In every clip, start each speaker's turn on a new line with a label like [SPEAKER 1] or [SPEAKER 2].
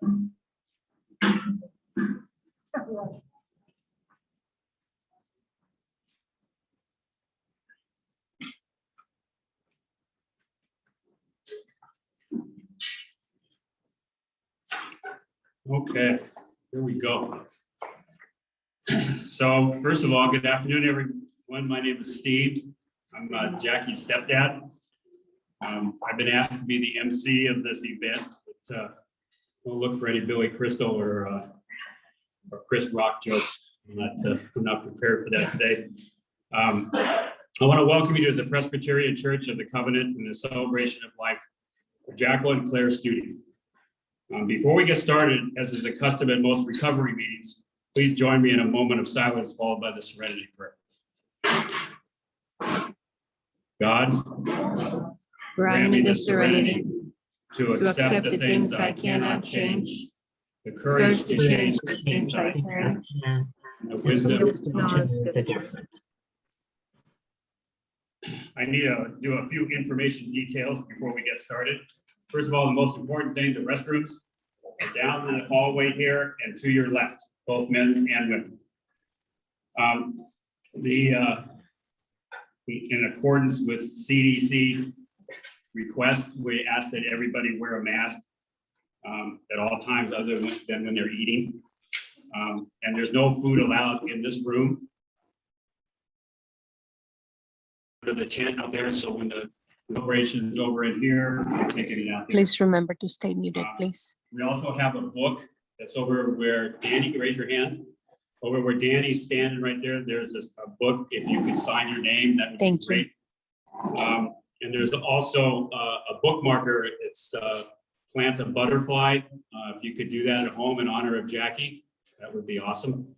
[SPEAKER 1] Okay, here we go. So first of all, good afternoon, everyone. My name is Steve. I'm Jackie's stepdad. I've been asked to be the MC of this event, but don't look for any Billy Crystal or Chris Rock jokes. I'm not prepared for that today. I want to welcome you to the Presbyterian Church of the Covenant and the celebration of life of Jacqueline Claire Stoody. Before we get started, as is the custom at most recovery meetings, please join me in a moment of silence followed by the serenity prayer. God, grant me the serenity to accept the things I cannot change, the courage to change the things I can, and the wisdom to know the difference. I need to do a few information details before we get started. First of all, the most important thing, the restrooms are down in the hallway here and to your left, both men and women. In accordance with CDC requests, we ask that everybody wear a mask at all times other than when they're eating. And there's no food allowed in this room. The tent out there, so when the celebration is over in here, we're taking it out there.
[SPEAKER 2] Please remember to stay muted, please.
[SPEAKER 1] We also have a book that's over where Danny, raise your hand. Over where Danny's standing right there, there's a book. If you could sign your name, that would be great. And there's also a bookmarker. It's plant a butterfly. If you could do that at home in honor of Jackie, that would be awesome.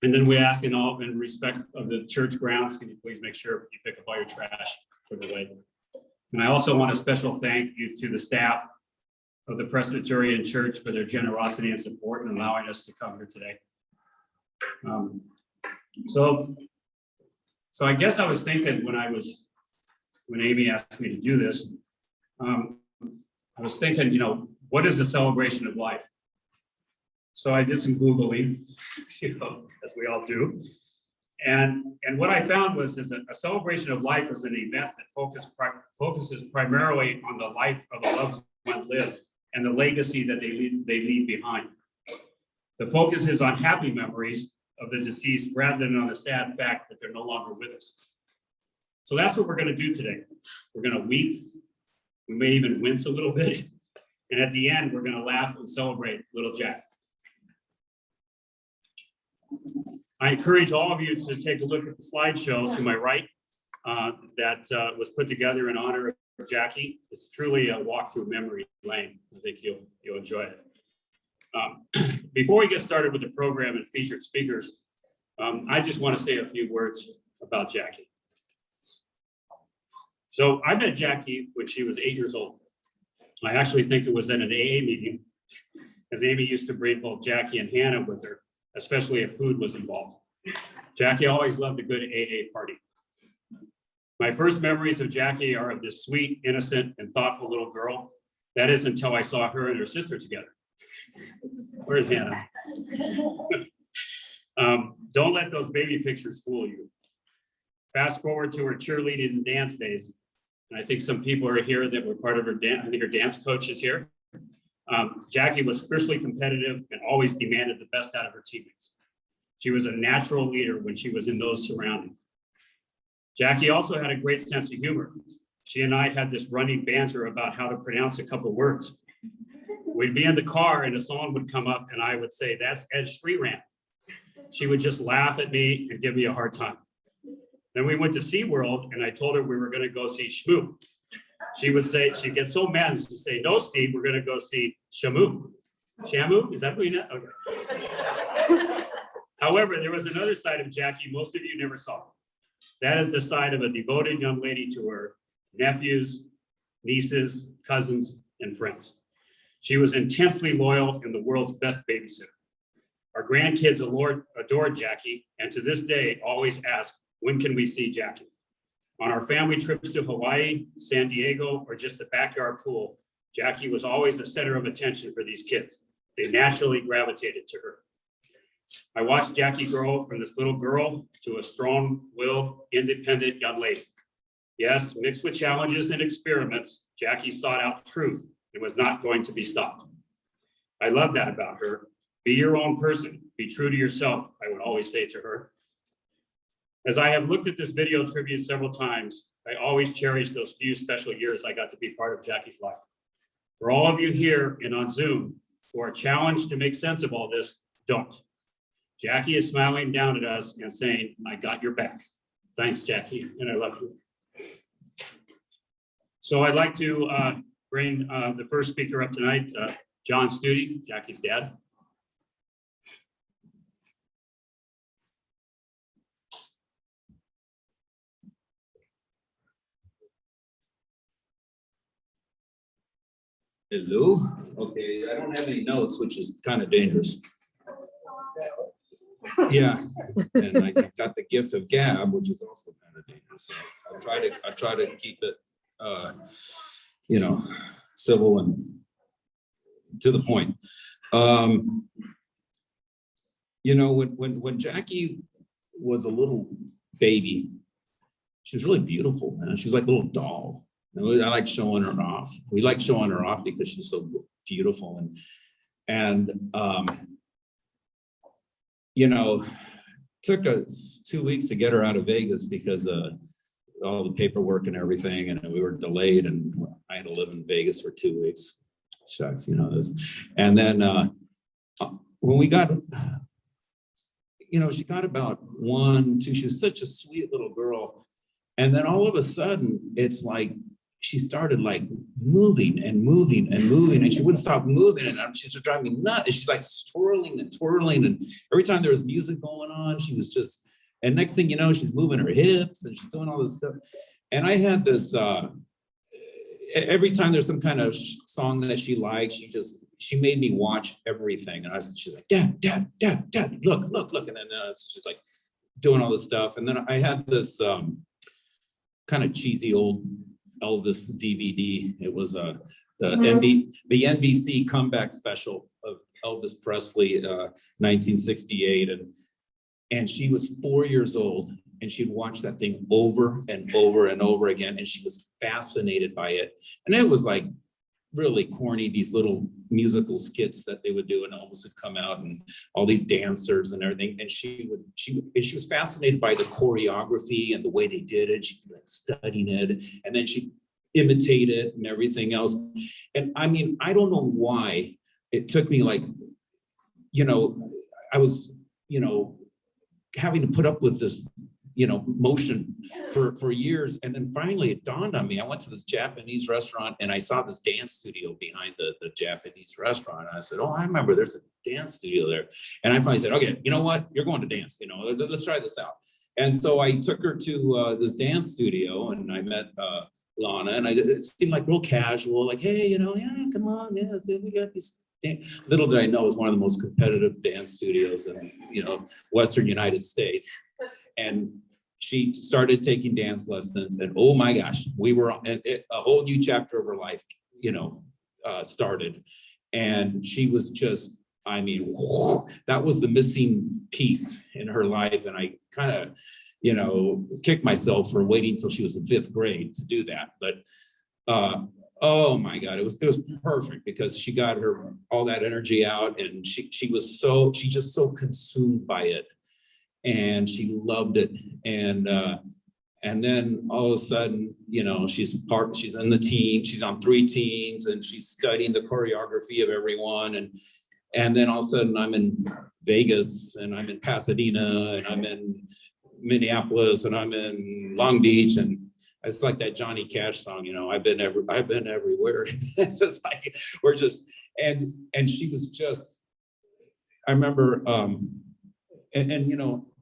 [SPEAKER 1] And then we ask in respect of the church grounds, can you please make sure you pick up all your trash for the way. And I also want a special thank you to the staff of the Presbyterian Church for their generosity and support in allowing us to come here today. So I guess I was thinking when Amy asked me to do this, I was thinking, what is the celebration of life? So I did some Googling, as we all do. And what I found was a celebration of life is an event that focuses primarily on the life of a loved one lived and the legacy that they leave behind. The focus is on happy memories of the deceased rather than on the sad fact that they're no longer with us. So that's what we're going to do today. We're going to weep. We may even wince a little bit. And at the end, we're going to laugh and celebrate little Jack. I encourage all of you to take a look at the slideshow to my right that was put together in honor of Jackie. It's truly a walk through memory lane. I think you'll enjoy it. Before we get started with the program and featured speakers, I just want to say a few words about Jackie. So I met Jackie when she was 8 years old. I actually think it was at an AA meeting, as Amy used to bring both Jackie and Hannah with her, especially if food was involved. Jackie always loved a good AA party. My first memories of Jackie are of this sweet, innocent, and thoughtful little girl. That is until I saw her and her sister together. Where's Hannah? Don't let those baby pictures fool you. Fast forward to her cheerleading and dance days. And I think some people are here that were part of her dance. I think her dance coach is here. Jackie was fiercely competitive and always demanded the best out of her teammates. She was a natural leader when she was in those surroundings. Jackie also had a great sense of humor. She and I had this running banter about how to pronounce a couple words. We'd be in the car and a song would come up and I would say, "That's Ed Sheeran." She would just laugh at me and give me a hard time. Then we went to SeaWorld and I told her we were going to go see Shmoo. She would say, she'd get so mad, she'd say, "No, Steve, we're going to go see Shamu." Shamu? Is that what you know? Okay. However, there was another side of Jackie most of you never saw. That is the side of a devoted young lady to her nephews, nieces, cousins, and friends. She was intensely loyal and the world's best babysitter. Our grandkids adored Jackie, and to this day always ask, "When can we see Jackie?" On our family trips to Hawaii, San Diego, or just the backyard pool, Jackie was always the center of attention for these kids. They naturally gravitated to her. I watched Jackie grow from this little girl to a strong-willed, independent young lady. Yes, mixed with challenges and experiments, Jackie sought out truth and was not going to be stopped. I love that about her. Be your own person. Be true to yourself, I would always say to her. As I have looked at this video tribute several times, I always cherish those few special years I got to be part of Jackie's life. For all of you here and on Zoom who are challenged to make sense of all this, don't. Jackie is smiling down at us and saying, I got your back. Thanks, Jackie, and I love you. So I'd like to bring the first speaker up tonight, John Stoody, Jackie's dad.
[SPEAKER 3] Hello. Okay, I don't have any notes, which is kind of dangerous. Yeah, and I got the gift of gab, which is also kind of dangerous. So I try to keep it, civil and to the point. When Jackie was a little baby, she was really beautiful, man. She was like a little doll. And I like showing her off. We like showing her off because she's so beautiful. And took us 2 weeks to get her out of Vegas because all the paperwork and everything, and we were delayed, and I had to live in Vegas for 2 weeks. Shucks, this. And then when we got, she got about 1, 2, she was such a sweet little girl. And then all of a sudden, it's like, she started like moving and moving and moving, and she wouldn't stop moving, and she was driving me nuts. And she's like twirling and twirling, and every time there was music going on, she was just, and next thing you know, she's moving her hips and she's doing all this stuff. And I had this, every time there's some kind of song that she liked, she made me watch everything. And she's like, Dad, look. And then she's like doing all this stuff. And then I had this kind of cheesy old Elvis DVD. It was the NBC comeback special of Elvis Presley, 1968, and she was 4 years old, and she'd watch that thing over and over and over again, and she was fascinated by it. And it was like really corny, these little musical skits that they would do, and Elvis would come out and all these dancers and everything. And she was fascinated by the choreography and the way they did it. She'd be like studying it, and then she'd imitate it and everything else. And I mean, I don't know why it took me like, I was, having to put up with this, motion for years. And then finally it dawned on me. I went to this Japanese restaurant and I saw this dance studio behind the Japanese restaurant. And I said, oh, I remember there's a dance studio there. And I finally said, okay, you know what? You're going to dance, let's try this out. And so I took her to this dance studio, and I met Lana, and it seemed like real casual, like, hey, yeah, come on, yeah, we got this. Little did I know it was one of the most competitive dance studios in, Western United States. And she started taking dance lessons, and oh my gosh, we were a whole new chapter of her life, started. And she was just, I mean, that was the missing piece in her life. And I kind of, kicked myself for waiting until she was in 5th grade to do that. But oh my God, it was perfect because she got all that energy out, and she just so consumed by it, and she loved it. And then all of a sudden, she's in the team, she's on 3 teams, and she's studying the choreography of everyone. And then all of a sudden I'm in Vegas, and I'm in Pasadena, and I'm in Minneapolis, and I'm in Long Beach, and it's like that Johnny Cash song, I've been everywhere. It's just like we're just, and she was just, I remember,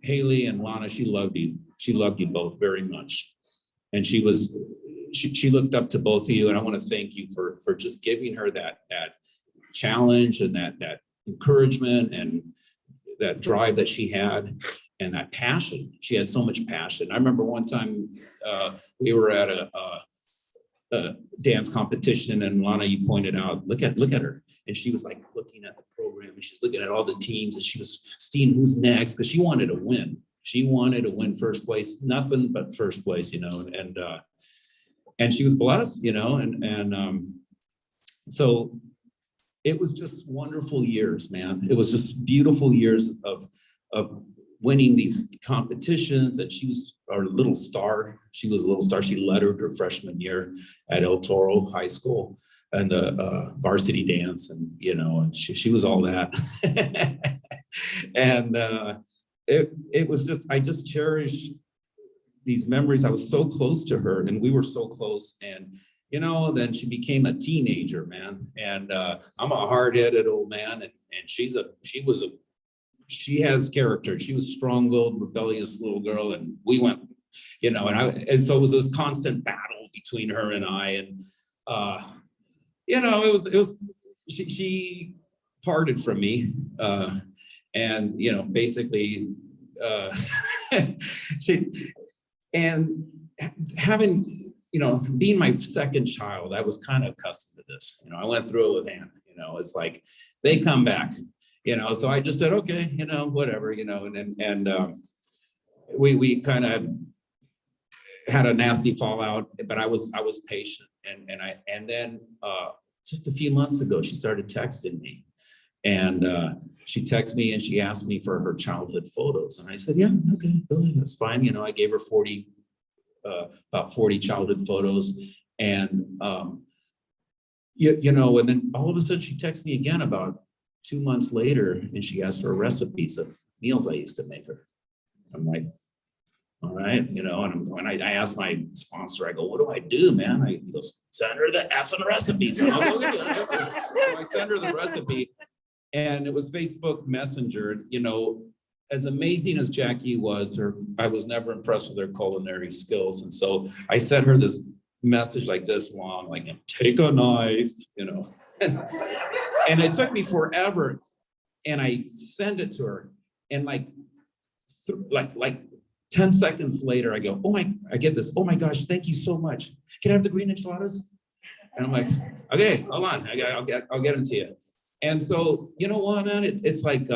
[SPEAKER 3] Haley and Lana, she loved you both very much, and she looked up to both of you, and I want to thank you for just giving her that challenge and that encouragement and that drive that she had. And that passion, she had so much passion. I remember one time we were at dance competition, and Lana, you pointed out, look at her, and she was like looking at the program, and she's looking at all the teams, and she was seeing who's next, because she wanted to win. She wanted to win first place, nothing but first place, and she was blessed, so it was just wonderful years, man. It was just beautiful years of winning these competitions. And she was our little star. She was a little star. She lettered her freshman year at El Toro High School and the varsity dance, and she was all that. And it was just, I just cherish these memories. I was so close to her, and we were so close. And then she became a teenager, man. And I'm a hard-headed old man, and she has character. She was strong-willed, rebellious little girl, and we went, and so it was this constant battle between her and I, and it was she parted from me, and basically she, and having being my second child, I was kind of accustomed to this. I went through it with Hannah. It's like they come back. So I just said, okay, whatever, and we kind of had a nasty fallout, but I was patient, and then just a few months ago, she started texting me, and she texted me and she asked me for her childhood photos, and I said, yeah, okay, go ahead, that's fine. I gave her about 40 childhood photos, and and then all of a sudden she texted me again about 2 months later, and she asked for recipes of meals I used to make her. I'm like, all right, and I asked my sponsor, I go, what do I do, man? He goes, send her the effing recipes. And I'll go get it. So I sent her the recipe, and it was Facebook Messenger. As amazing as Jackie was, I was never impressed with her culinary skills. And so I sent her this message like this long, like, take a knife, and it took me forever. And I sent it to her, and like 10 seconds later, I go, I get this. Oh my gosh, thank you so much. Can I have the green enchiladas? And I'm like, okay, hold on. I'll get them to you. And so, you know what, man, it's like,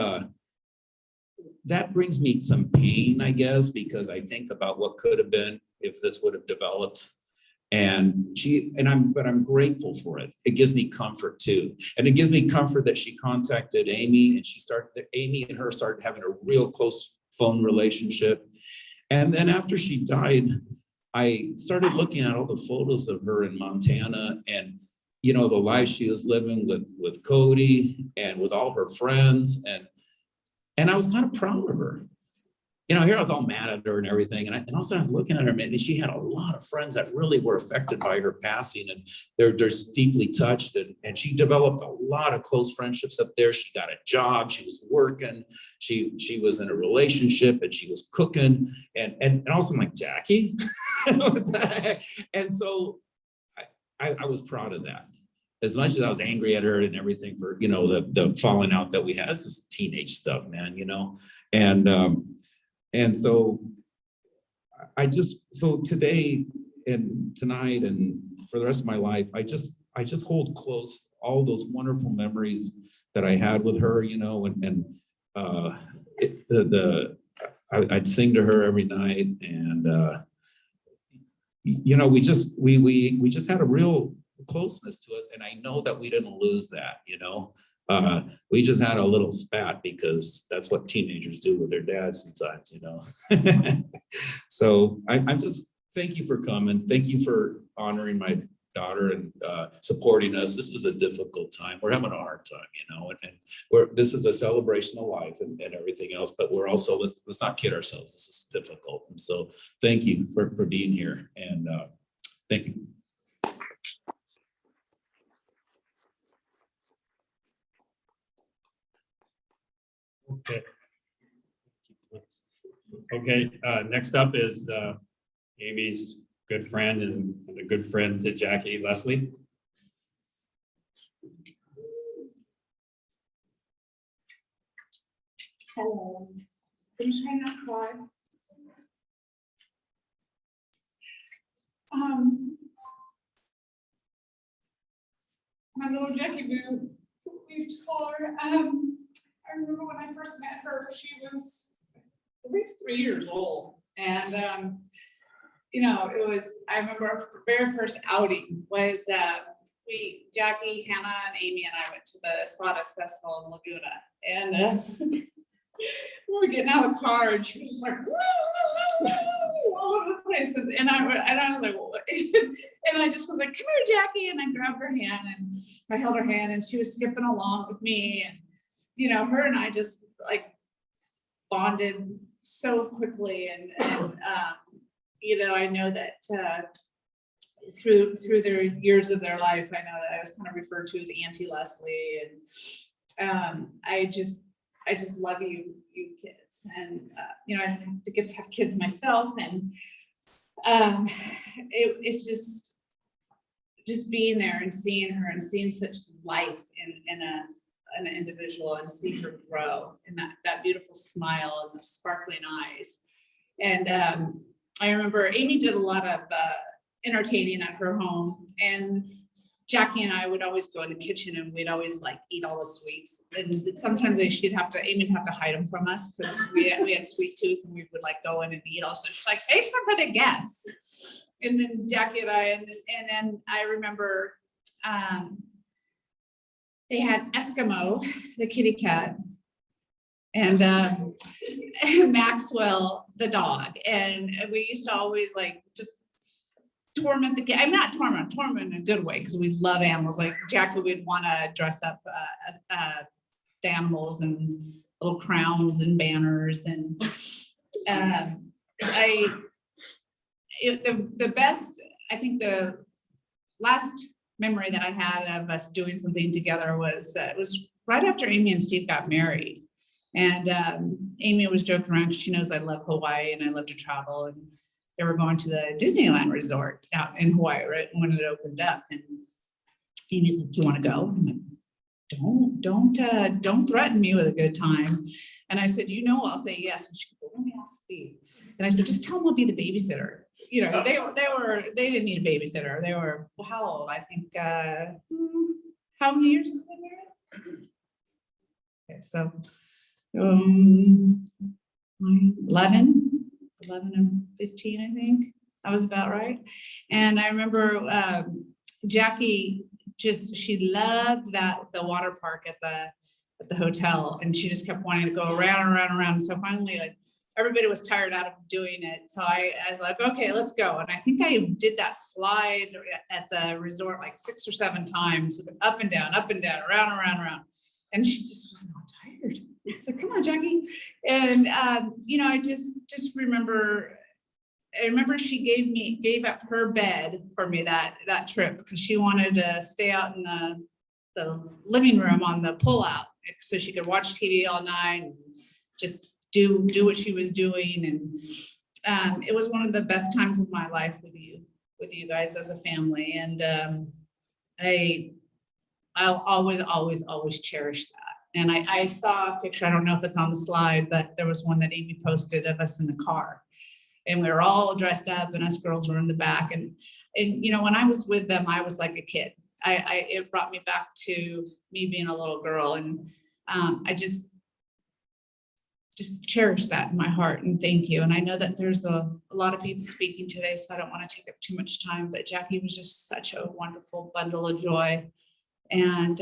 [SPEAKER 3] that brings me some pain, I guess, because I think about what could have been if this would have developed. But I'm grateful for it. It gives me comfort too. And it gives me comfort that she contacted Amy, and Amy and her started having a real close phone relationship. And then after she died, I started looking at all the photos of her in Montana, and the life she was living with Cody and with all her friends, and I was kind of proud of her. Here I was all mad at her and everything. And all of a sudden I was looking at her, man, and she had a lot of friends that really were affected by her passing, and they're deeply touched. And she developed a lot of close friendships up there. She got a job, she was working, she was in a relationship, and she was cooking. And also I'm like, Jackie? What the heck? And so I was proud of that. As much as I was angry at her and everything for, the falling out that we had. This is teenage stuff, man, and so so today and tonight and for the rest of my life, I just hold close all those wonderful memories that I had with her, I'd sing to her every night, and we just had a real closeness to us, and I know that we didn't lose that. We just had a little spat, because that's what teenagers do with their dads sometimes. So I'm just, thank you for coming. Thank you for honoring my daughter and supporting us. This is a difficult time. We're having a hard time, and this is a celebration of life and everything else, but we're also, let's not kid ourselves. This is difficult. And so thank you for being here, and thank you.
[SPEAKER 1] Okay, next up is Amy's good friend and a good friend to Jackie, Leslie.
[SPEAKER 4] Hello. Can you try not to cry? my little Jackie Boo, we used to call her. I remember when I first met her, she was, I believe, 3 years old. And, you know, I remember our very first outing was, Jackie, Hannah, and Amy and I went to the Sawdust Festival in Laguna. And we were getting out of the car and she was just like, all over the place. And I was like, what? And I just was like, come here, Jackie. And I grabbed her hand and I held her hand and she was skipping along with me. And, you know, her and I just like bonded so quickly. And you know, I know that through their years of their life, I know that I was kind of referred to as Auntie Leslie. And I just love you kids. And, you know, I get to have kids myself. And it's just being there and seeing her and seeing such life in an individual and seeing her grow and that beautiful smile and the sparkling eyes. And I remember Amy did a lot of entertaining at her home, and Jackie and I would always go in the kitchen and we'd always like eat all the sweets. And sometimes Amy'd have to hide them from us because we had sweet tooth and we would like go in and eat all. So she's like, save some for the guests. And then Jackie and I, and then I remember they had Eskimo, the kitty cat, and Maxwell, the dog. And we used to always like just torment the kid. I'm not torment in a good way because we love animals. Like Jackie would want to dress up as the animals and little crowns and banners. And the best, I think the last memory that I had of us doing something together was it was right after Amy and Steve got married. And Amy was joking around because she knows I love Hawaii and I love to travel. And they were going to the Disneyland resort out in Hawaii, right? When it opened up, and Amy's like, "Do you want to go?" I'm like, "Don't threaten me with a good time." And I said, "You know, I'll say yes." And she goes, "Let me ask Steve." And I said, "Just tell him I'll be the babysitter." You know, they didn't need a babysitter. They were, well, how old? I think how many years have they been married? Okay, so 11 and 15, I think. That was about right. And I remember Jackie she loved the water park at the hotel, and she just kept wanting to go around and around and around. So finally, like, everybody was tired out of doing it. So I was like, okay, let's go. And I think I did that slide at the resort like 6 or 7 times, up and down, around and around and around. And she just was not tired. I said, "Come on, Jackie." And you know, I just remember. I remember she gave up her bed for me that trip because she wanted to stay out in the living room on the pull-out so she could watch TV all night and just do what she was doing. And it was one of the best times of my life with you guys as a family. And I'll always cherish that. And I saw a picture, I don't know if it's on the slide, but there was one that Amy posted of us in the car. And we were all dressed up and us girls were in the back. And you know, when I was with them, I was like a kid. It brought me back to me being a little girl. And I just cherish that in my heart, and thank you. And I know that there's a lot of people speaking today, so I don't want to take up too much time, but Jackie was just such a wonderful bundle of joy. And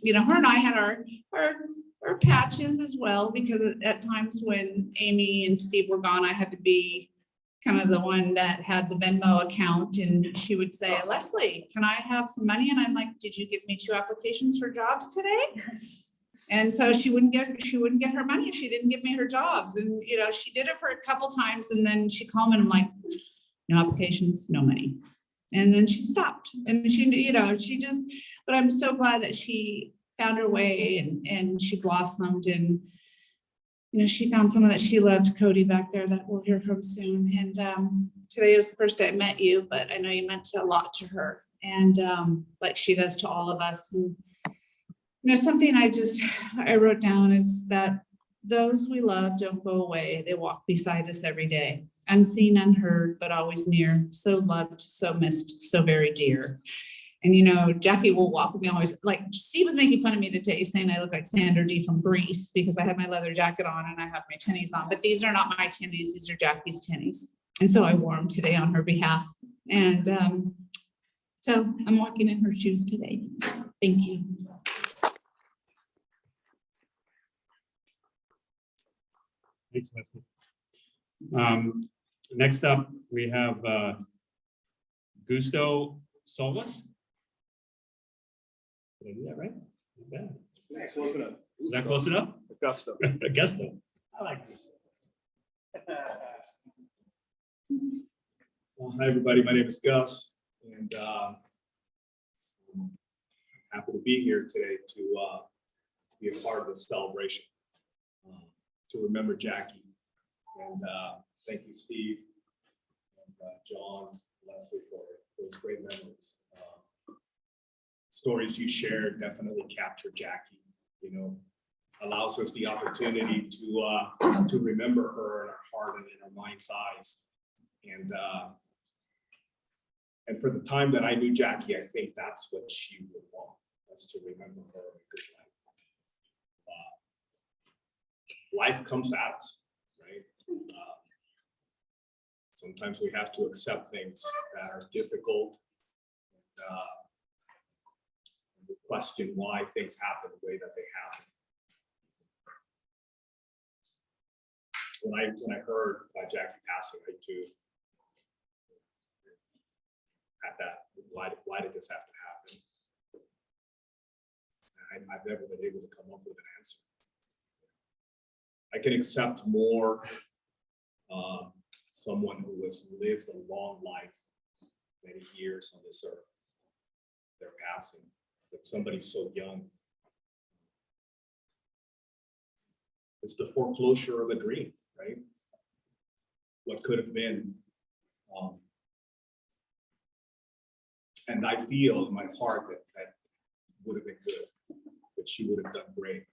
[SPEAKER 4] you know, her and I had our patches as well, because at times when Amy and Steve were gone, I had to be kind of the one that had the Venmo account, and she would say, "Leslie, can I have some money?" And I'm like, "Did you give me 2 applications for jobs today?" And so she wouldn't get her money if she didn't give me her jobs. And you know, she did it for a couple times, and then she called me and I'm like, "No applications, no money." And then she stopped, and she, you know, but I'm so glad that she found her way and she blossomed, and you know, she found someone that she loved, Cody back there, that we'll hear from soon. And today was the first day I met you, but I know you meant a lot to her, and like she does to all of us. And you know, something I wrote down is that those we love don't go away. They walk beside us every day, unseen, unheard, but always near, so loved, so missed, so very dear. And, you know, Jackie will walk with me always, like, Steve was making fun of me today, saying I look like Sandra Dee from Grease because I have my leather jacket on and I have my tennies on, but these are not my tennies, these are Jackie's tennies. And so I wore them today on her behalf. And so I'm walking in her shoes today. Thank you.
[SPEAKER 1] Thanks, Leslie. Next up, we have Gusto Solus. Did I do that right? Not bad.
[SPEAKER 5] Close enough.
[SPEAKER 1] Is that close enough?
[SPEAKER 5] Augusto.
[SPEAKER 1] Augusto. I like this.
[SPEAKER 5] Well, hi, everybody. My name is Gus, and I'm happy to be here today to be a part of this celebration, to remember Jackie. And thank you, Steve, and John, Leslie, for those great memories. Stories you shared definitely capture Jackie, you know, allows us the opportunity to remember her in our heart and in our mind's eyes. And for the time that I knew Jackie, I think that's what she would want, us to remember her in a good life. Life comes at us, right? Sometimes we have to accept things that are difficult. And question why things happen the way that they happen. When I heard about Jackie passing, I too had that, why did this have to happen? And I've never been able to come up with an answer. I can accept more someone who has lived a long life, many years on this earth, their passing, but somebody so young. It's the foreclosure of a dream, right? What could have been. And I feel in my heart that would have been good, that she would have done great.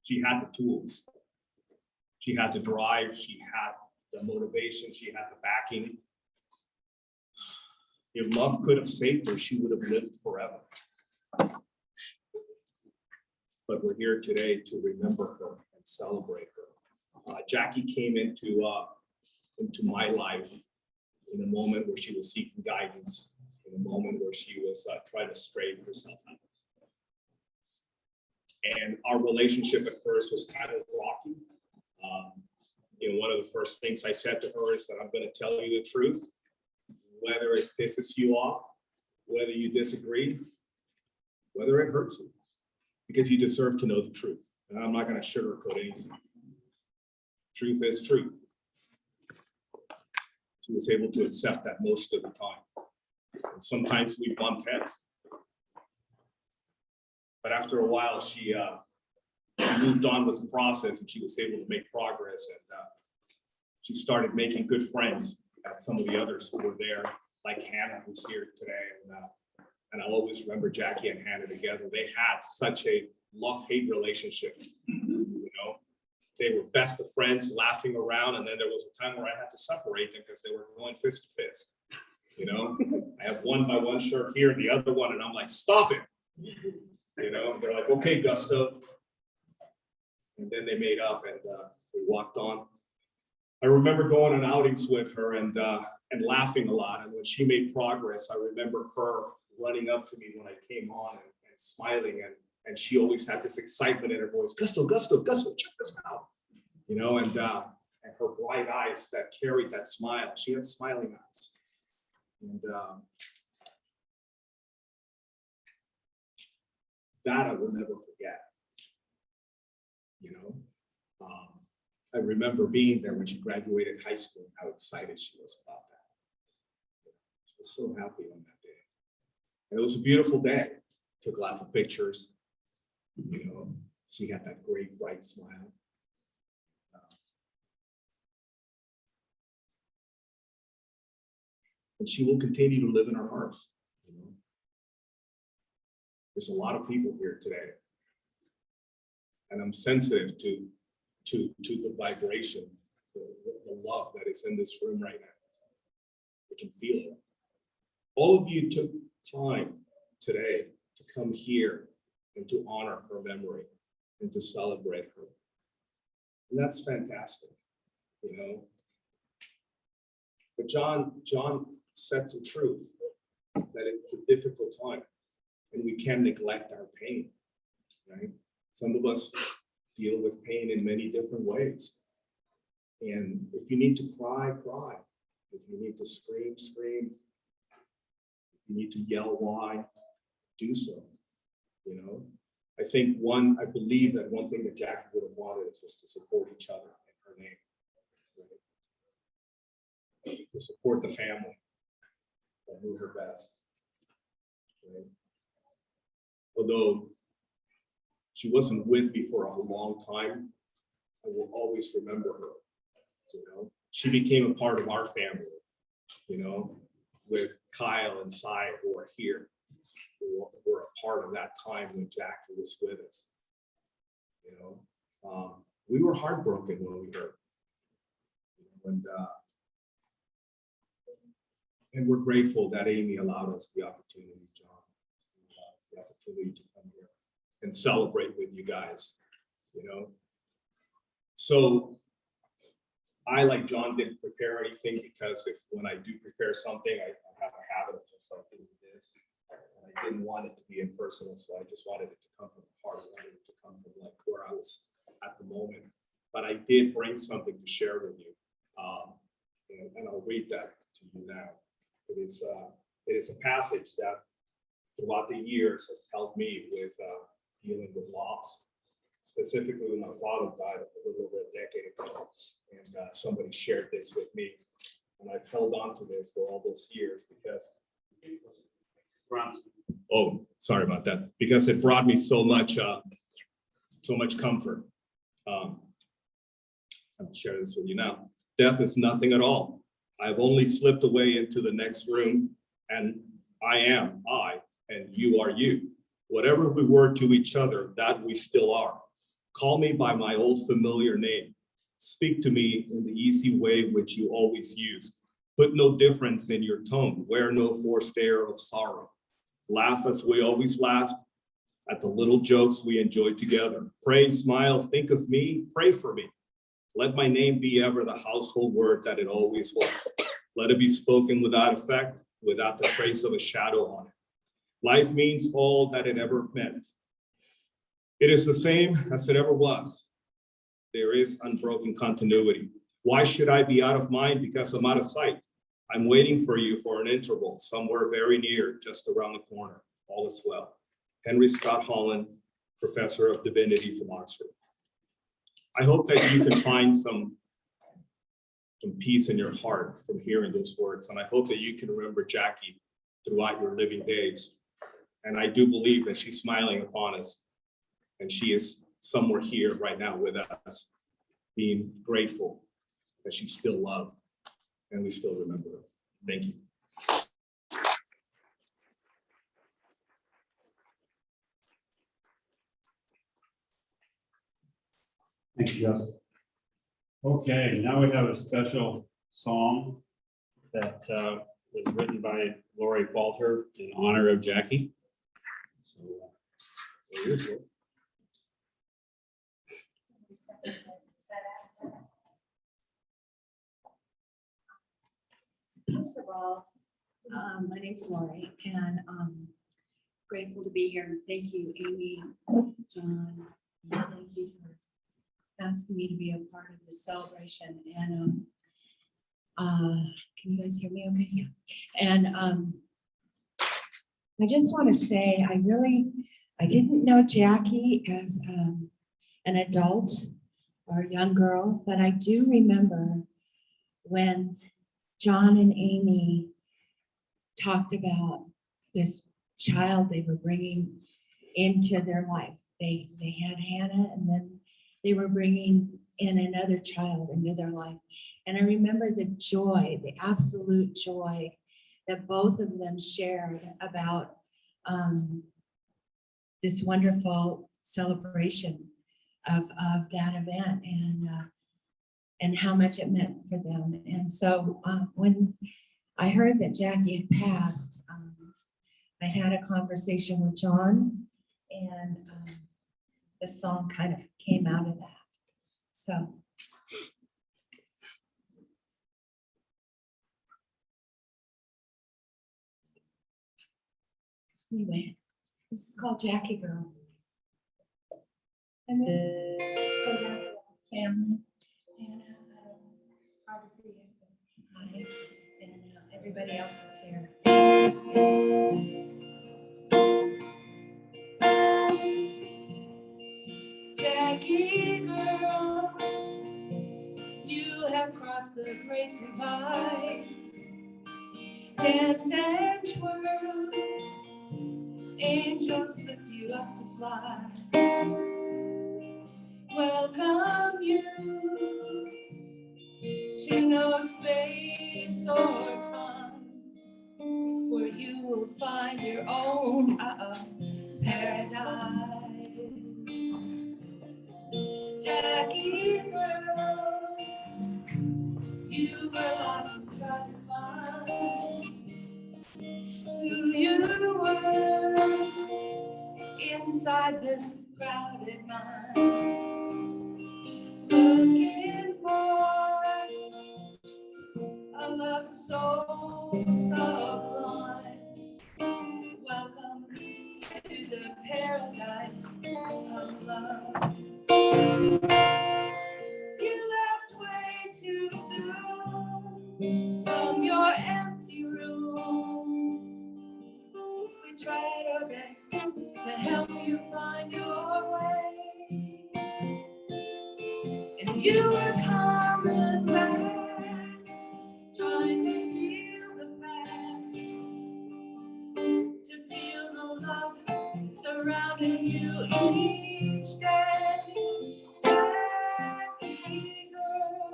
[SPEAKER 5] She had the tools. She had the drive. She had the motivation. She had the backing. If love could have saved her, she would have lived forever. But we're here today to remember her and celebrate her. Jackie came into my life in a moment where she was seeking guidance, in a moment where she was trying to straighten herself out. And our relationship at first was kind of rocky. One of the first things I said to her is that I'm going to tell you the truth, whether it pisses you off, whether you disagree, whether it hurts you, because you deserve to know the truth. And I'm not going to sugarcoat anything. Truth is truth. She was able to accept that most of the time. And sometimes we bumped heads. But after a while, she moved on with the process and she was able to make progress. And she started making good friends at some of the others who were there, like Hannah, who's here today. And I'll always remember Jackie and Hannah together. They had such a love-hate relationship. You know, they were best of friends, laughing around. And then there was a time where I had to separate them because they were going fist to fist. You know, I have one by one shirt here and the other one, and I'm like, stop it. You know, they're like, okay, Gusto. And then they made up and we walked on. I remember going on outings with her and laughing a lot. And when she made progress, I remember her running up to me when I came on and smiling. And she always had this excitement in her voice, Gusto, Gusto, Gusto, check this out. You know, and her bright eyes that carried that smile. She had smiling eyes. And that I will never forget. You know, I remember being there when she graduated high school, how excited she was about that. She was so happy on that day. And it was a beautiful day. Took lots of pictures. You know, she had that great bright smile. And she will continue to live in our hearts. You know, there's a lot of people here today, and I'm sensitive to the vibration, the love that is in this room right now. I can feel it. All of you took time today to come here and to honor her memory and to celebrate her. And that's fantastic, you know. But John said some truth, that it's a difficult time and we can't neglect our pain, right? Some of us deal with pain in many different ways. And if you need to cry, cry. If you need to scream, scream. If you need to yell, why, do so, you know? I believe that one thing that Jackie would have wanted is just to support each other in her name. Right? To support the family that knew her best. Right? Although she wasn't with me for a long time, I will always remember her. You know, she became a part of our family, you know, with Kyle and Sai who are here, who were a part of that time when Jackie was with us. You know, we were heartbroken when we heard. And we're grateful that Amy allowed us the opportunity, John, the opportunity to come here and celebrate with you guys, you know. So I, like John, didn't prepare anything because when I do prepare something, I have a habit of just like doing this. And I didn't want it to be impersonal, so I just wanted it to come from the heart. I wanted it to come from like where I was at the moment. But I did bring something to share with you, and I'll read that to you now. It is a passage that throughout the years has helped me with dealing with loss. Specifically when my father died a little over a decade ago, and somebody shared this with me, and I've held on to this for all those years because, oh, sorry about that, because it brought me so much comfort. I'll share this with you now. Death is nothing at all. I've only slipped away into the next room, and I am I, and you are you. Whatever we were to each other, that we still are. Call me by my old familiar name. Speak to me in the easy way which you always used. Put no difference in your tone. Wear no forced air of sorrow. Laugh as we always laughed at the little jokes we enjoyed together. Pray, smile, think of me, pray for me. Let my name be ever the household word that it always was. Let it be spoken without effect, without the trace of a shadow on it. Life means all that it ever meant. It is the same as it ever was. There is unbroken continuity. Why should I be out of mind because I'm out of sight? I'm waiting for you for an interval somewhere very near, just around the corner. All is well. Henry Scott Holland, Professor of Divinity from Oxford. I hope that you can find some peace in your heart from hearing those words. And I hope that you can remember Jackie throughout your living days. And I do believe that she's smiling upon us. And she is somewhere here right now with us, being grateful that she's still loved and we still remember her. Thank you.
[SPEAKER 1] Thanks, Justin. Okay, now we have a special song that was written by Lori Falter in honor of Jackie. So here's it.
[SPEAKER 6] First of all, my name's Lori, and grateful to be here. Thank you, Amy, John. Thank you for asking me to be a part of this celebration. And can you guys hear me okay? Yeah. And I just want to say, I didn't know Jackie as an adult or a young girl, but I do remember when John and Amy talked about this child they were bringing into their life. They had Hannah, and then they were bringing in another child into their life. And I remember the joy, the absolute joy that both of them shared about this wonderful celebration of that event, and how much it meant for them. And so when I heard that Jackie had passed, I had a conversation with John, and the song kind of came out of that. So. Anyway, this is called Jackie Girl. And this goes out to the family. And it's hard to see it. Hi, and everybody else that's here. Jackie girl, you have crossed the great divide. Dance and twirl, angels lift you up to fly. Welcome you to no space or time, where you will find your own paradise. Jackie girl, you were lost and tried to find who you were inside this crowded mind, looking for a love so sublime. Welcome to the paradise of love. You left way too soon from your empty room. We tried our best to help you find your way, and you were coming back, trying to heal the past, to feel the love surrounding you each day. Jackie girl,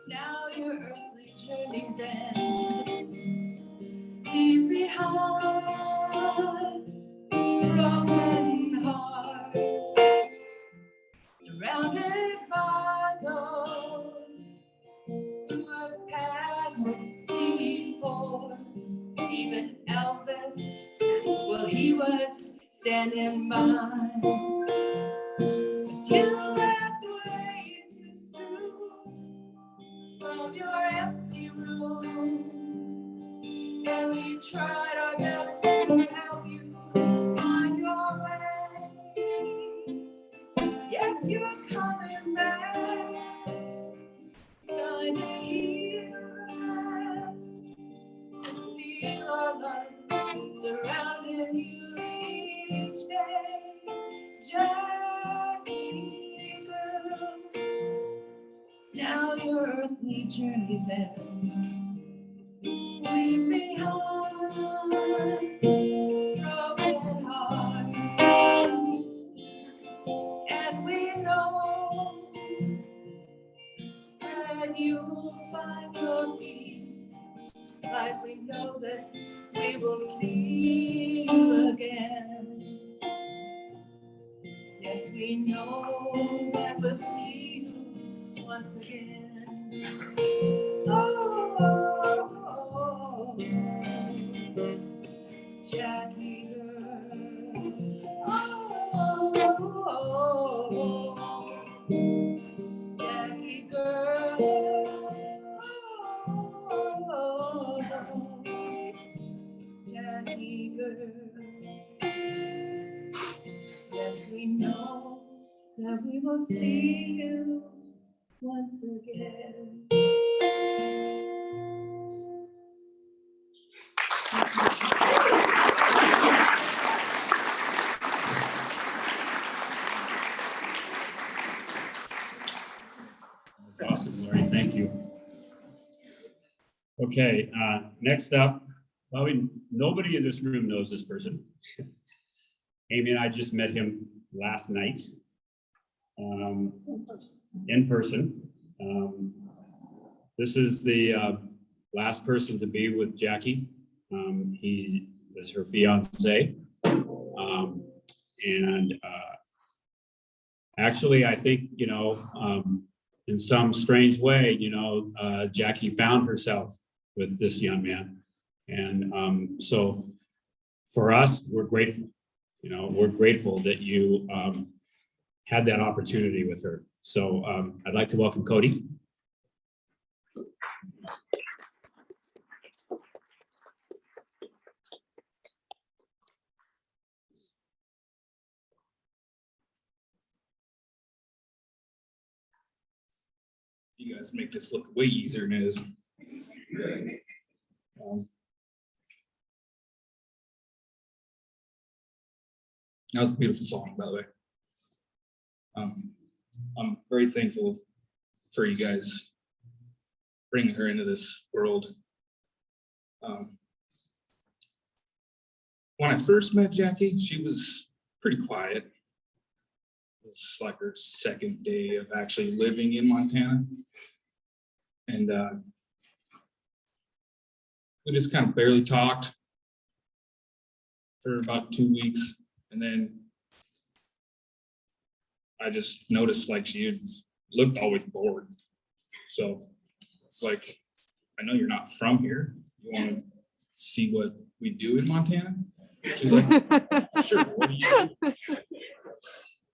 [SPEAKER 6] now your earthly journey's end. Leave behind broken hearts, surrounded by those who have passed before. Even Elvis, well, he was standing by. But you left way too soon from your empty room, and we tried our best to help you on your way. Yes, you're coming back, trying to heal the past, and feel our love surrounding you each day. Jackie girl, now your earthly journey's end. Leave behind broken hearts, and we know that you will find your peace, like we know that we will see you again. Yes, we know that we'll see you once again. Oh, oh, oh, Jackie girl. Oh, oh, oh, Jackie girl. Oh, Jackie girl. Yes, we know that we will see you once again.
[SPEAKER 1] Awesome, Lori, thank you. Okay, next up, probably nobody in this room knows this person. Amy and I just met him last night in person. This is the last person to be with Jackie. He was her fiance. Actually, I think, you know, in some strange way, you know, Jackie found herself with this young man. And so for us, we're grateful, we're grateful that you had that opportunity with her. So I'd like to welcome Cody.
[SPEAKER 5] You guys make this look way easier than it is. That was a beautiful song, by the way. I'm very thankful for you guys bringing her into this world. When I first met Jackie, she was pretty quiet. It was like her second day of actually living in Montana. And we just kind of barely talked for about 2 weeks. And then I just noticed like she looked always bored. So it's like, I know you're not from here. You want to see what we do in Montana? She's like, sure, what do you do?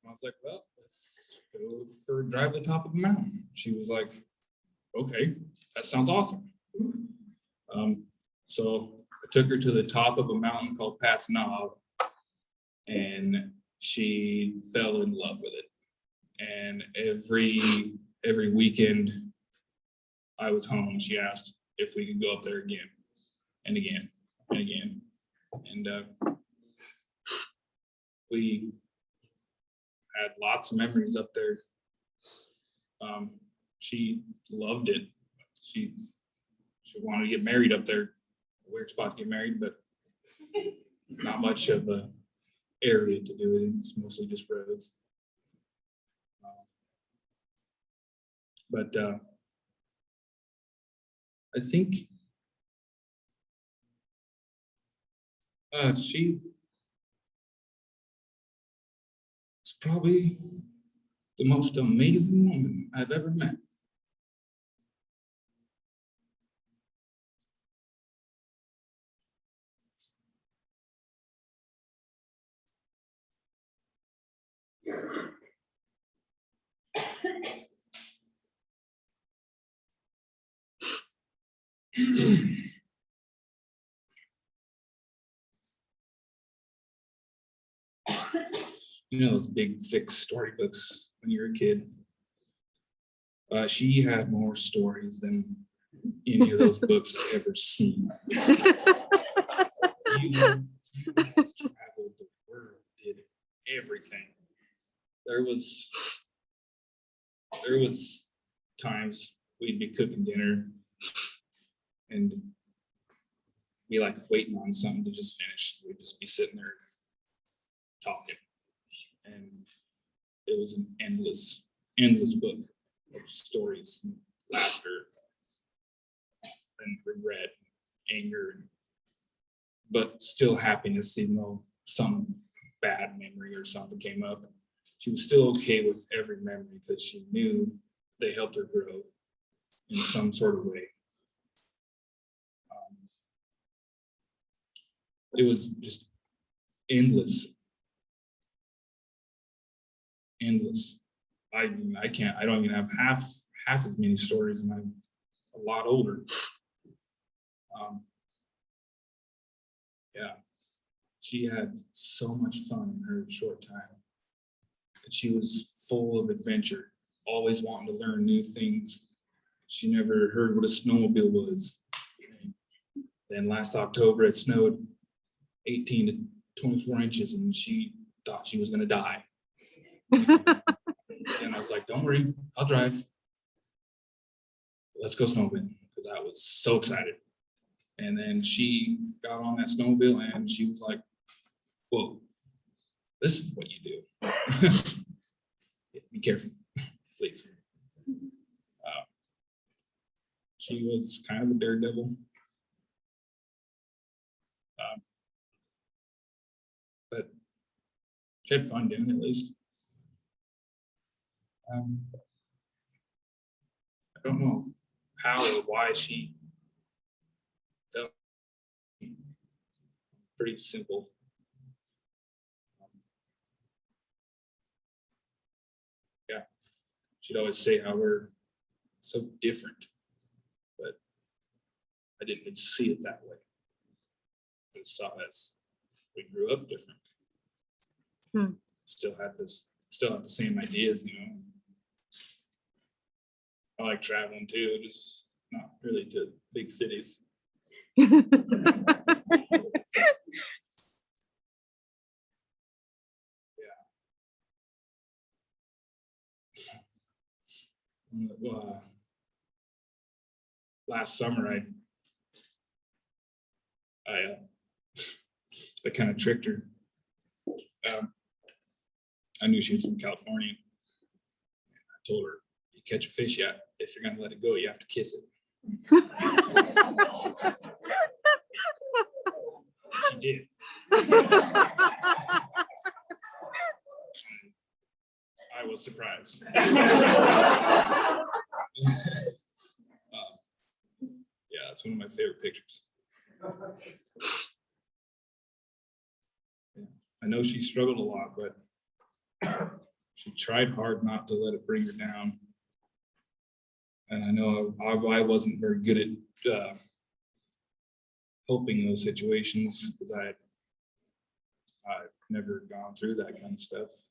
[SPEAKER 5] I was like, well, let's go for a drive to the top of a mountain. She was like, okay, that sounds awesome. So I took her to the top of a mountain called Pat's Knob, and she fell in love with it. And every weekend I was home, she asked if we could go up there again and again and again. And we had lots of memories up there. She loved it. She wanted to get married up there. A weird spot to get married, but not much of a area to do it in. It's mostly just roads. But I think she is probably the most amazing woman I've ever met. You know those big, thick storybooks when you're a kid? She had more stories than any of those books I've ever seen. You guys traveled the world, did everything. There was times we'd be cooking dinner and be like waiting on something to just finish. We'd just be sitting there talking. And it was an endless book of stories, and laughter, and regret, anger, but still happiness, even though some bad memory or something came up. She was still okay with every memory because she knew they helped her grow in some sort of way. It was just endless. I don't even have half as many stories, and I'm a lot older. Yeah, she had so much fun in her short time. And she was full of adventure, always wanting to learn new things. She never heard what a snowmobile was. And then last October, it snowed 18 to 24 inches, and she thought she was going to die. And I was like, don't worry, I'll drive. Let's go snowmobiling, because I was so excited. And then she got on that snowmobile and she was like, whoa, this is what you do. Be careful, please. She was kind of a daredevil. But she had fun doing it, at least. I don't know how or why she fell
[SPEAKER 7] pretty simple. Yeah, she'd always say how we're so different, but I didn't see it that way. I saw it as we grew up different. Still had the same ideas, you know. I like traveling too, just not really to big cities. Last summer, I kind of tricked her. I knew she was from California. I told her, "You catch a fish, yeah. If you're gonna let it go, you have to kiss it." She did. I was surprised. Yeah, it's one of my favorite pictures. Yeah, I know she struggled a lot, but she tried hard not to let it bring her down. And I know I wasn't very good at helping in those situations because I've never gone through that kind of stuff.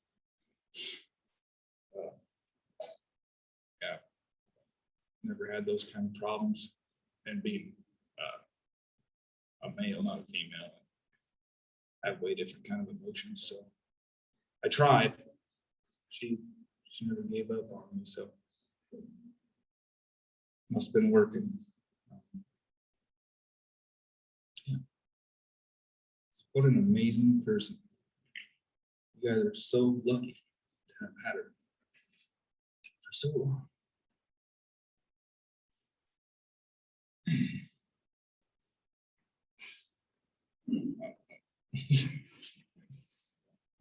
[SPEAKER 7] Yeah, never had those kind of problems, and being a male, not a female, I have way different kind of emotions. So I tried. She never gave up on me, so must have been working. Yeah. What an amazing person. You guys are so lucky to have had her for so long.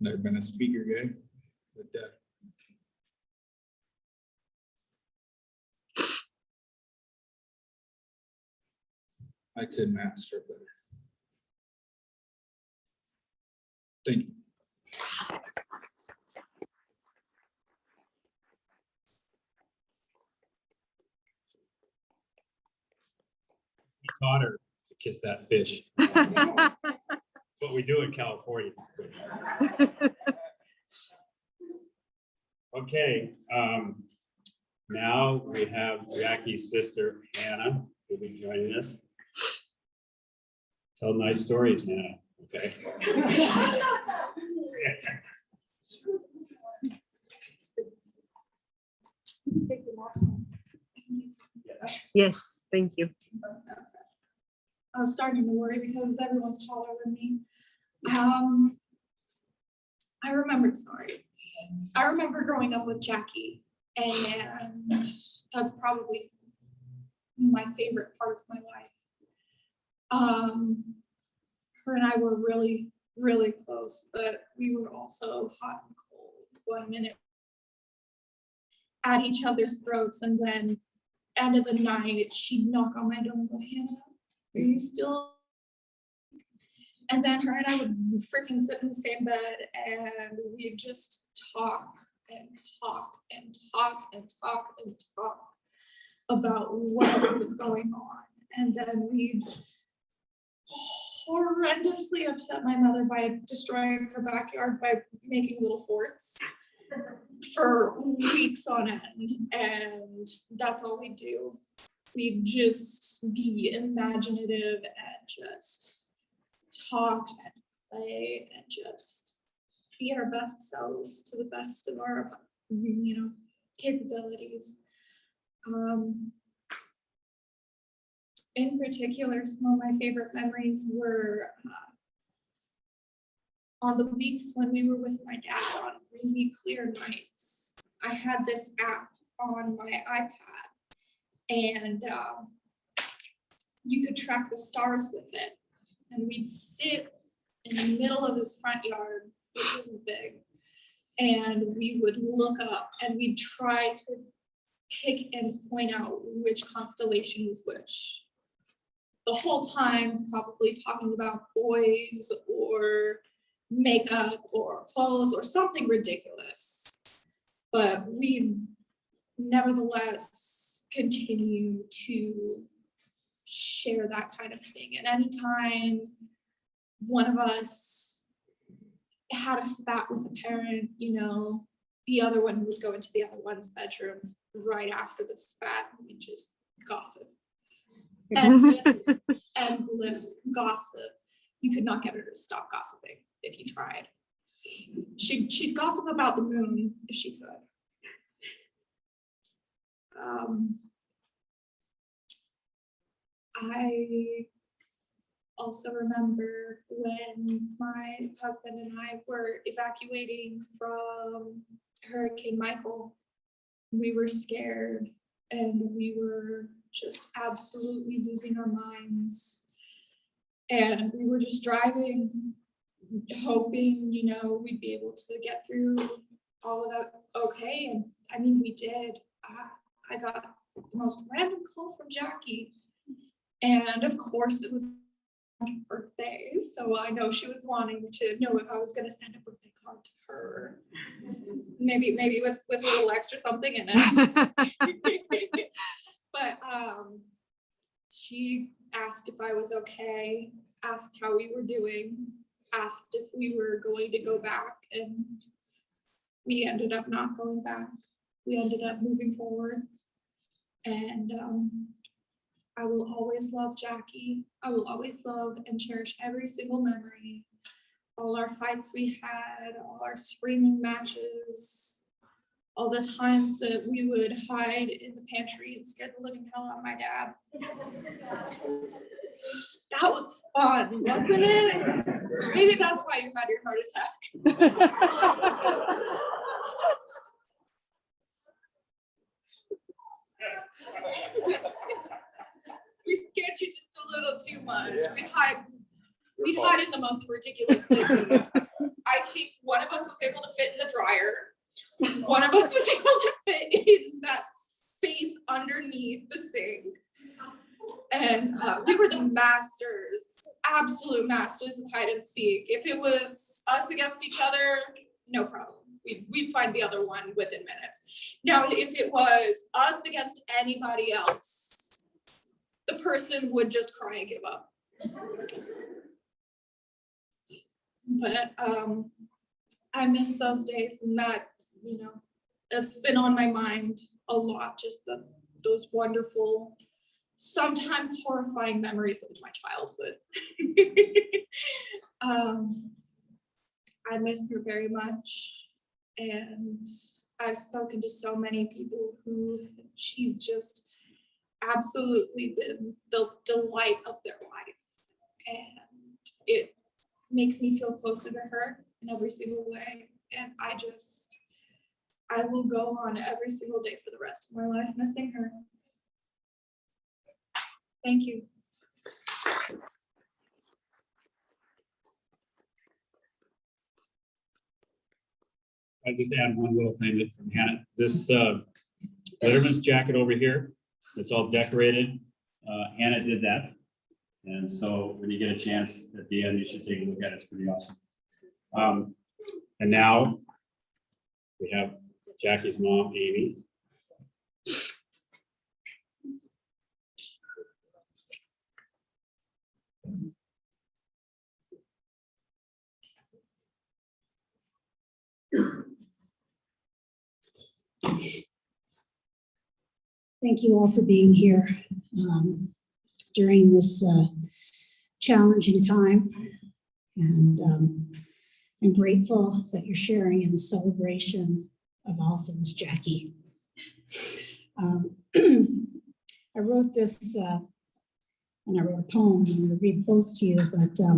[SPEAKER 7] Never been a speaker guy, but I couldn't ask her better. Thank you.
[SPEAKER 1] We taught her to kiss that fish. That's what we do in California. Okay, now we have Jackie's sister, Hannah, who'll be joining us. Tell nice stories, Hannah, okay?
[SPEAKER 2] Yes, thank you.
[SPEAKER 8] I was starting to worry because everyone's taller than me. I remember growing up with Jackie, and that's probably my favorite part of my life. Her and I were really, really close, but we were also hot and cold, 1 minute at each other's throats, and then end of the night, she'd knock on my door and go, "Hannah, are you still?" And then her and I would freaking sit in the same bed, and we'd just talk and talk and talk and talk and talk about what was going on. And then we'd horrendously upset my mother by destroying her backyard by making little forts for weeks on end. And that's all we do. We just be imaginative and just talk and play and just be our best selves to the best of our, capabilities. In particular, some of my favorite memories were on the weeks when we were with my dad on really clear nights. I had this app on my iPad, and you could track the stars with it. And we'd sit in the middle of his front yard, which isn't big, and we would look up and we'd try to pick and point out which constellation was which. the whole time probably talking about boys or makeup or clothes or something ridiculous. But we nevertheless continue to share that kind of thing. And anytime one of us had a spat with a parent, you know, the other one would go into the other one's bedroom right after the spat and we just gossip. Endless gossip. You could not get her to stop gossiping if you tried. She'd gossip about the moon if she could. I also remember when my husband and I were evacuating from Hurricane Michael. We were scared and we were just absolutely losing our minds. And we were just driving, hoping, you know, we'd be able to get through all of that okay. And I mean, we did. I got the most random call from Jackie. And of course it was her birthday. So I know she was wanting to know if I was gonna send a birthday card to her. Maybe with a little extra something in it. But she asked if I was okay, asked how we were doing, asked if we were going to go back, and we ended up not going back. We ended up moving forward. And I will always love Jackie. I will always love and cherish every single memory. All our fights we had, all our screaming matches, all the times that we would hide in the pantry and scare the living hell out of my dad. That was fun, wasn't it? Maybe that's why you had your heart attack. We scared you just a little too much. We'd hide in the most ridiculous places. I think one of us was able to fit in the dryer. One of us was able to fit in that space underneath the sink. And we were the masters, absolute masters of hide and seek. If it was us against each other, no problem. We'd find the other one within minutes. Now, if it was us against anybody else, the person would just cry and give up. But I miss those days, and that, you know, it's been on my mind a lot, just those wonderful, sometimes horrifying memories of my childhood. I miss her very much. And I've spoken to so many people who she's just absolutely been the delight of their life. And it makes me feel closer to her in every single way. And I will go on every single day for the rest of my life missing her. Thank you.
[SPEAKER 1] I just add one little thing that from Hannah. This Letterman's jacket over here, it's all decorated. Hannah did that. And so when you get a chance at the end, you should take a look at it. It's pretty awesome. And now we have Jackie's mom, Amy.
[SPEAKER 9] Thank you all for being here during this challenging time. And I'm grateful that you're sharing in the celebration of all things Jackie. I wrote this and I wrote a poem. I'm going to read both to you, but I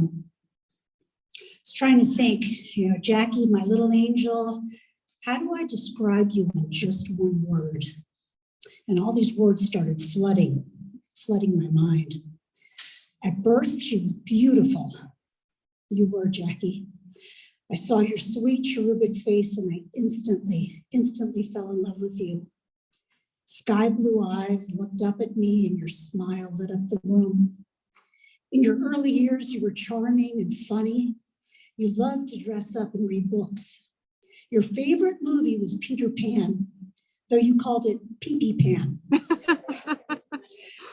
[SPEAKER 9] was trying to think, you know, Jackie, my little angel, how do I describe you in just one word? And all these words started flooding my mind. At birth, she was beautiful. You were, Jackie. I saw your sweet cherubic face and I instantly fell in love with you. Sky blue eyes looked up at me and your smile lit up the room. In your early years, you were charming and funny. You loved to dress up and read books. Your favorite movie was Peter Pan, though you called it Pee-Pee Pan.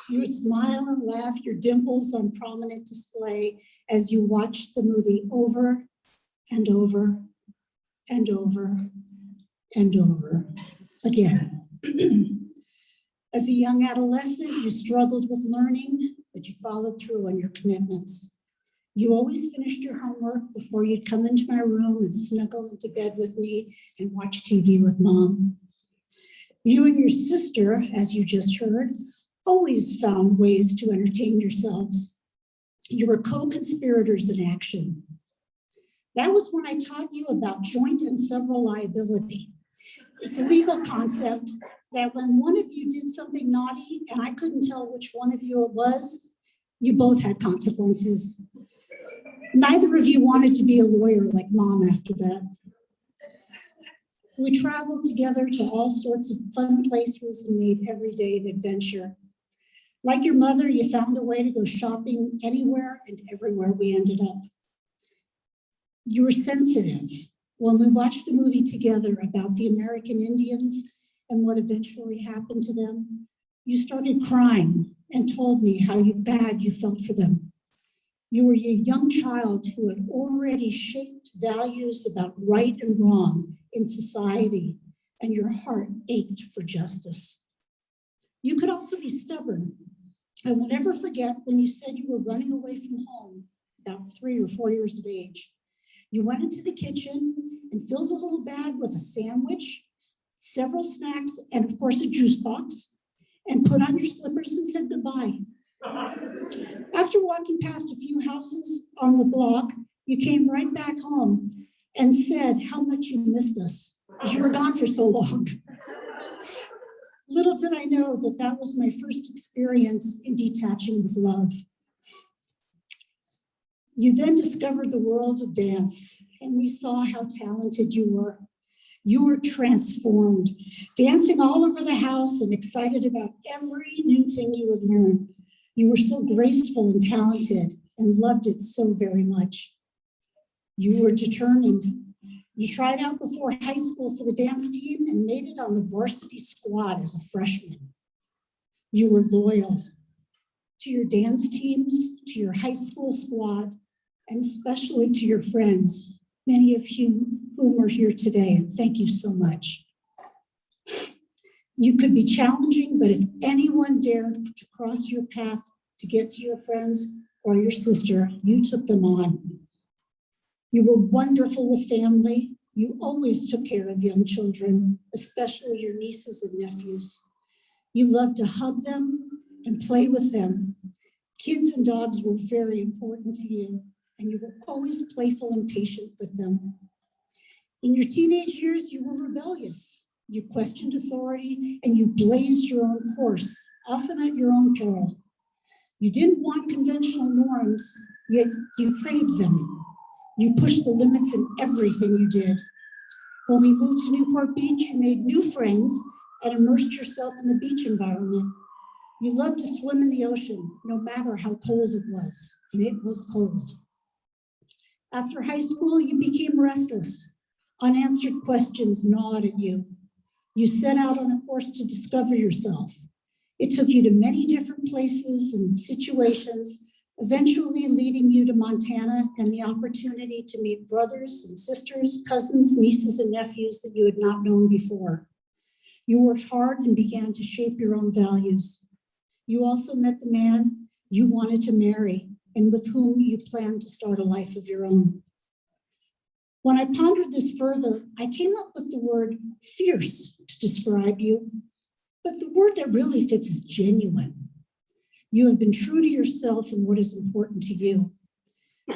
[SPEAKER 9] You would smile and laugh, your dimples on prominent display as you watched the movie over and over and over and over again. As a young adolescent, you struggled with learning, but you followed through on your commitments. You always finished your homework before you'd come into my room and snuggle into bed with me and watch TV with Mom. You and your sister, as you just heard, always found ways to entertain yourselves. You were co-conspirators in action. That was when I taught you about joint and several liability. It's a legal concept that when one of you did something naughty and I couldn't tell which one of you it was, you both had consequences. Neither of you wanted to be a lawyer like Mom after that. We traveled together to all sorts of fun places and made every day an adventure. Like your mother, you found a way to go shopping anywhere and everywhere we ended up. You were sensitive when we watched a movie together about the American Indians and what eventually happened to them. You started crying and told me how bad you felt for them. You were a young child who had already shaped values about right and wrong in society, and your heart ached for justice. You could also be stubborn. I will never forget when you said you were running away from home, about 3 or 4 years of age. You went into the kitchen and filled a little bag with a sandwich, several snacks, and of course a juice box, and put on your slippers and said goodbye. After walking past a few houses on the block, you came right back home and said how much you missed us, because you were gone for so long. Little did I know that that was my first experience in detaching with love. You then discovered the world of dance, and we saw how talented you were. You were transformed, dancing all over the house and excited about every new thing you would learn. You were so graceful and talented and loved it so very much. You were determined. You tried out before high school for the dance team and made it on the varsity squad as a freshman. You were loyal to your dance teams, to your high school squad, and especially to your friends, many of whom are here today, and thank you so much. You could be challenging, but if anyone dared to cross your path to get to your friends or your sister, you took them on. You were wonderful with family. You always took care of young children, especially your nieces and nephews. You loved to hug them and play with them. Kids and dogs were very important to you, and you were always playful and patient with them. In your teenage years, you were rebellious. You questioned authority and you blazed your own course, often at your own peril. You didn't want conventional norms, yet you craved them. You pushed the limits in everything you did. When we moved to Newport Beach, you made new friends and immersed yourself in the beach environment. You loved to swim in the ocean, no matter how cold it was, and it was cold. After high school, you became restless. Unanswered questions gnawed at you. You set out on a course to discover yourself. It took you to many different places and situations, eventually leading you to Montana and the opportunity to meet brothers and sisters, cousins, nieces, and nephews that you had not known before. You worked hard and began to shape your own values. You also met the man you wanted to marry and with whom you planned to start a life of your own. When I pondered this further, I came up with the word fierce to describe you, but the word that really fits is genuine. You have been true to yourself and what is important to you.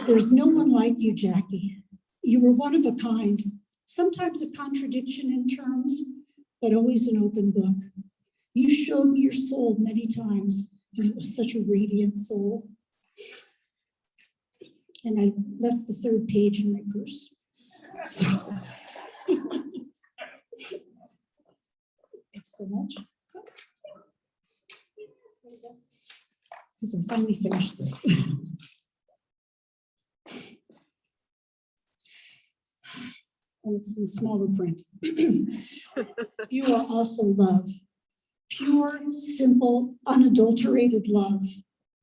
[SPEAKER 9] There's no one like you, Jackie. You were one of a kind, sometimes a contradiction in terms, but always an open book. You showed me your soul many times, and it was such a radiant soul. And I left the third page in my purse. So, thanks so much. Because I finally finished this. And it's in smaller print. You are also love. Pure, simple, unadulterated love.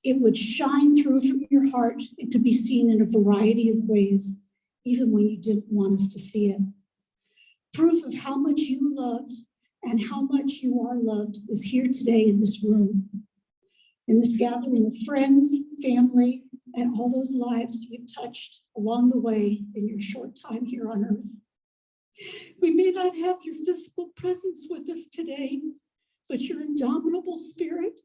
[SPEAKER 9] It would shine through from your heart. It could be seen in a variety of ways, even when you didn't want us to see it. Proof of how much you loved and how much you are loved is here today in this room. In this gathering of friends, family, and all those lives you've touched along the way in your short time here on earth. We may not have your physical presence with us today, but your indomitable spirit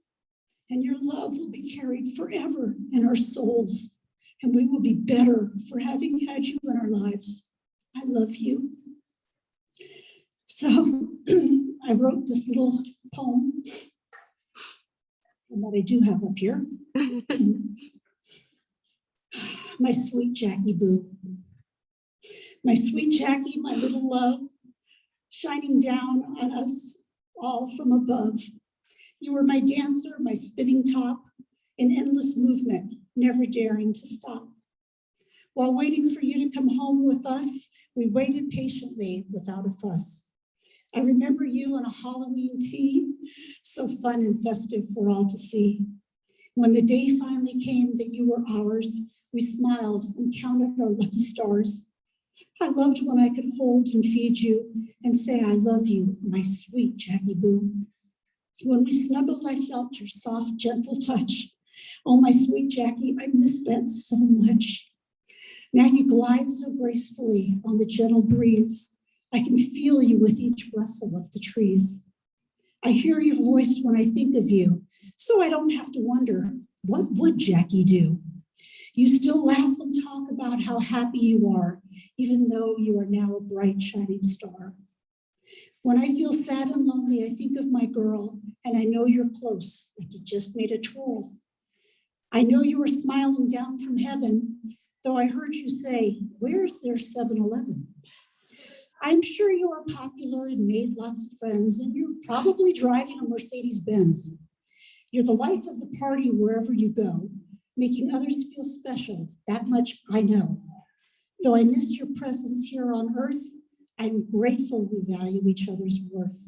[SPEAKER 9] and your love will be carried forever in our souls, and we will be better for having had you in our lives. I love you. So I wrote this little poem that I do have up here. My sweet Jackie Boo. My sweet Jackie, my little love, shining down on us all from above. You were my dancer, my spinning top, in endless movement, never daring to stop. While waiting for you to come home with us, we waited patiently without a fuss. I remember you in a Halloween tea, so fun and festive for all to see. When the day finally came that you were ours, we smiled and counted our lucky stars. I loved when I could hold and feed you and say, I love you, my sweet Jackie Boo. When we snuggled, I felt your soft, gentle touch. Oh, my sweet Jackie, I miss that so much. Now you glide so gracefully on the gentle breeze. I can feel you with each rustle of the trees. I hear your voice when I think of you, so I don't have to wonder, what would Jackie do? You still laugh and talk about how happy you are, even though you are now a bright, shining star. When I feel sad and lonely, I think of my girl, and I know you're close, like you just made a twirl. I know you were smiling down from heaven, though I heard you say, where's their 7-Eleven? I'm sure you are popular and made lots of friends, and you're probably driving a Mercedes-Benz. You're the life of the party wherever you go, making others feel special. That much I know. Though I miss your presence here on earth, I'm grateful we value each other's worth.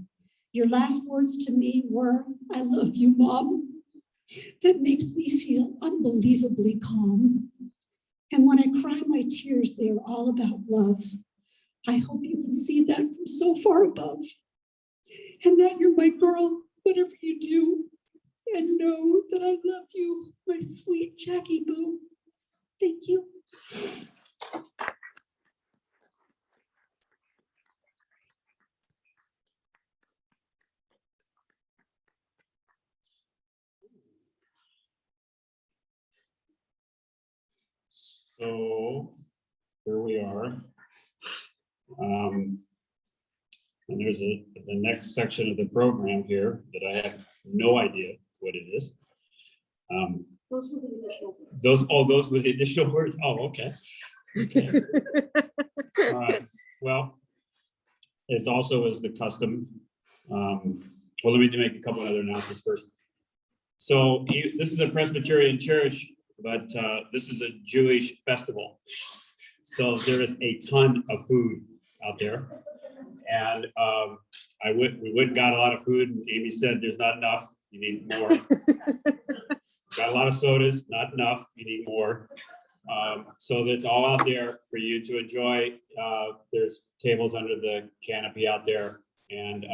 [SPEAKER 9] Your last words to me were, I love you, Mom. That makes me feel unbelievably calm. And when I cry my tears, they are all about love. I hope you can see that from so far above. And that you're my girl, whatever you do. And know that I love you, my sweet Jackie Boo. Thank you.
[SPEAKER 1] So here we are. And there's the next section of the program here that I have no idea what it is.
[SPEAKER 9] Those were the additional.
[SPEAKER 1] Those were the additional words. Oh, okay. Okay. All right. Well, it's also as the custom. Well, let me make a couple other announcements first. So this is a Presbyterian church, but this is a Jewish festival. So there is a ton of food out there. And we went and got a lot of food, and Amy said there's not enough, you need more. Got a lot of sodas, not enough, you need more. So that's all out there for you to enjoy. There's tables under the canopy out there, and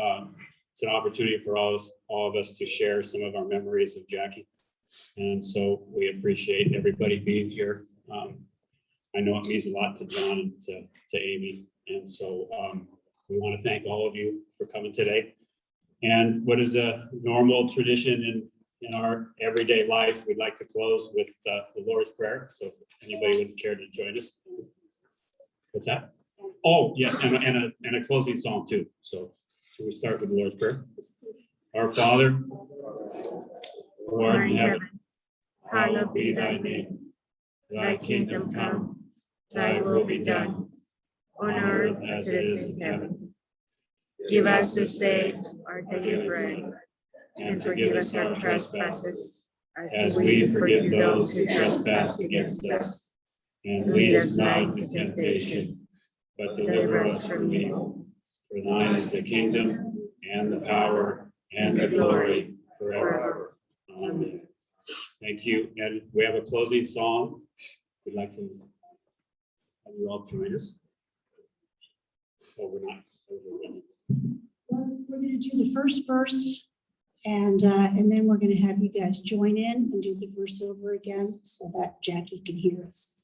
[SPEAKER 1] it's an opportunity for all of us to share some of our memories of Jackie. And so we appreciate everybody being here. I know it means a lot to John and to Amy, and so we want to thank all of you for coming today. And what is a normal tradition in our everyday life, we'd like to close with the Lord's Prayer. So if anybody would care to join us. What's that? Oh, yes, and a closing psalm too. So should we start with the Lord's Prayer? Our Father, who art in heaven, hallowed be thy name. Thy kingdom come, thy will be done, on earth as it is in heaven. Give us this day our daily bread, and forgive us our trespasses, as we forgive those who trespass against us. and lead us not into temptation, but deliver us from evil. For thine is the kingdom, and the power, and the glory forever. Amen. Thank you. And we have a closing song. We'd like to have you all join us. So we're not.
[SPEAKER 9] We're gonna do the first verse, and then we're gonna have you guys join in and do the verse over again so that Jackie can hear us.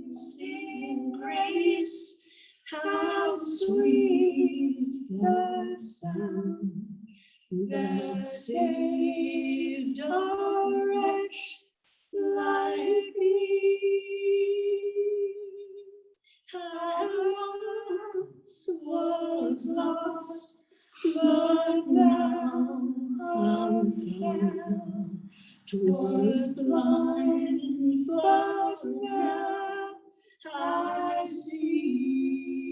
[SPEAKER 9] Amazing grace, how sweet the sound that saved a wretch like me. I once was lost, but now I'm found. 'Twas blind, but now I see.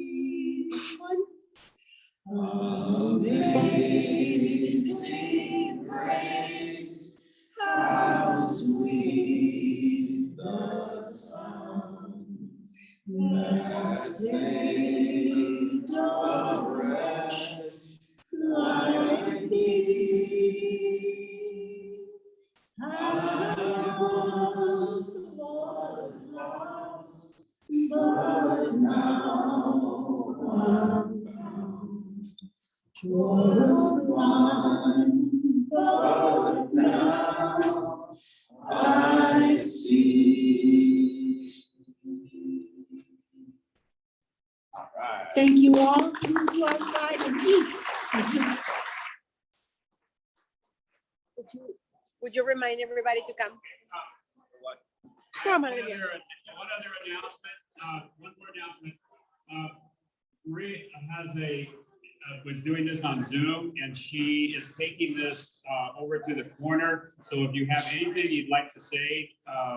[SPEAKER 9] Amazing grace, how sweet the sound that saved a wretch like me. I once was lost, but now I'm found. 'Twas blind, but now I see. Thank you all. Please go outside and eat.
[SPEAKER 2] Would you remind everybody to come? Come on, Olivia.
[SPEAKER 1] One other announcement, one more announcement. Maria was doing this on Zoom, and she is taking this over to the corner. So if you have anything you'd like to say,